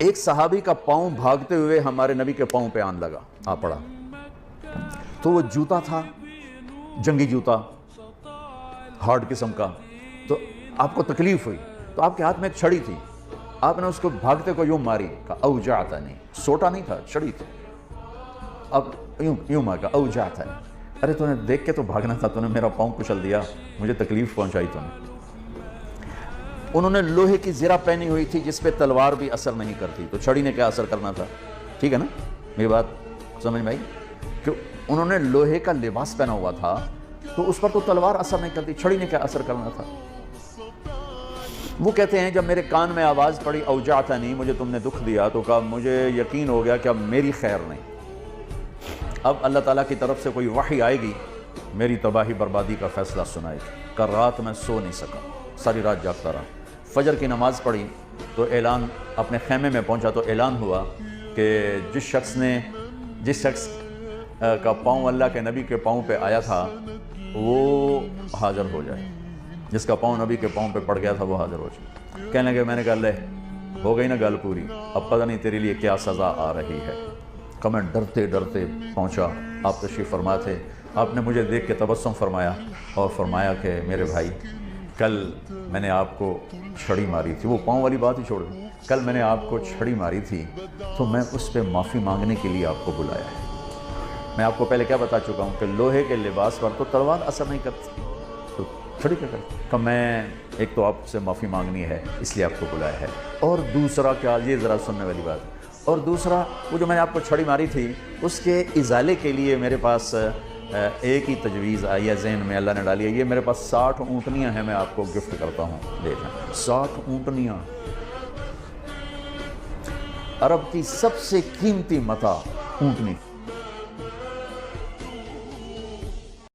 ایک صحابی کا پاؤں بھاگتے ہوئے ہمارے نبی کے پاؤں پہ آن لگا، آ پڑا، تو وہ جوتا تھا، جنگی جوتا، ہارڈ قسم کا، تو آپ کو تکلیف ہوئی، تو آپ کے ہاتھ میں ایک چھڑی تھی، آپ نے اس کو بھاگتے کو یوں ماری، کہا اوجعتنی، سوٹا نہیں تھا، چھڑی تھی، اب یوں مارا، اوجعتنی، ارے تو نے دیکھ کے تو بھاگنا تھا، تو نے میرا پاؤں کچل دیا، مجھے تکلیف پہنچائی تو نے۔ انہوں نے لوہے کی زرہ پہنی ہوئی تھی جس پہ تلوار بھی اثر نہیں کرتی، تو چھڑی نے کیا اثر کرنا تھا؟ ٹھیک ہے نا میری بات سمجھ میں آئی؟ کہ انہوں نے لوہے کا لباس پہنا ہوا تھا تو اس پر تو تلوار اثر نہیں کرتی، چھڑی نے کیا اثر کرنا تھا؟ وہ کہتے ہیں جب میرے کان میں آواز پڑی اوجعتنی، مجھے تم نے دکھ دیا، تو کہا مجھے یقین ہو گیا کہ اب میری خیر نہیں، اب اللہ تعالیٰ کی طرف سے کوئی وحی آئے گی، میری تباہی بربادی کا فیصلہ سنائے گی۔ کل رات میں سو نہیں سکا، ساری رات جاگتا رہا، فجر کی نماز پڑھی تو اعلان، اپنے خیمے میں پہنچا تو اعلان ہوا کہ جس شخص کا پاؤں اللہ کے نبی کے پاؤں پہ آیا تھا وہ حاضر ہو جائے، جس کا پاؤں نبی کے پاؤں پہ پڑ گیا تھا وہ حاضر ہو جائے۔ کہنے لگے، میں نے کہا لے ہو گئی نا گل پوری، اب پتہ نہیں تیرے لیے کیا سزا آ رہی ہے۔ کہ میں ڈرتے ڈرتے پہنچا، آپ تشریف فرما تھے، آپ نے مجھے دیکھ کے تبسم فرمایا اور فرمایا کہ میرے بھائی کل میں نے آپ کو چھڑی ماری تھی، وہ پاؤں والی بات ہی چھوڑ دیں، کل میں نے آپ کو چھڑی ماری تھی تو میں اس پہ معافی مانگنے کے لیے آپ کو بلایا ہے۔ میں آپ کو پہلے کیا بتا چکا ہوں کہ لوہے کے لباس پر تو تلوار اثر نہیں کرتی، تو چھڑی کیا کرتی؟ کہ میں ایک تو آپ سے معافی مانگنی ہے اس لیے آپ کو بلایا ہے، اور دوسرا کیا، یہ ذرا سننے والی بات ہے، اور دوسرا وہ جو میں نے آپ کو چھڑی ماری تھی اس کے ازالے کے لیے میرے پاس ایک ہی تجویز آئی ہے ذہن میں، اللہ نے ڈالی ہے، یہ میرے پاس 60 اونٹنیاں ہیں، میں آپ کو گفٹ کرتا ہوں، لے جائیں۔ 60 اونٹنیاں، عرب کی سب سے قیمتی متاع اونٹنی۔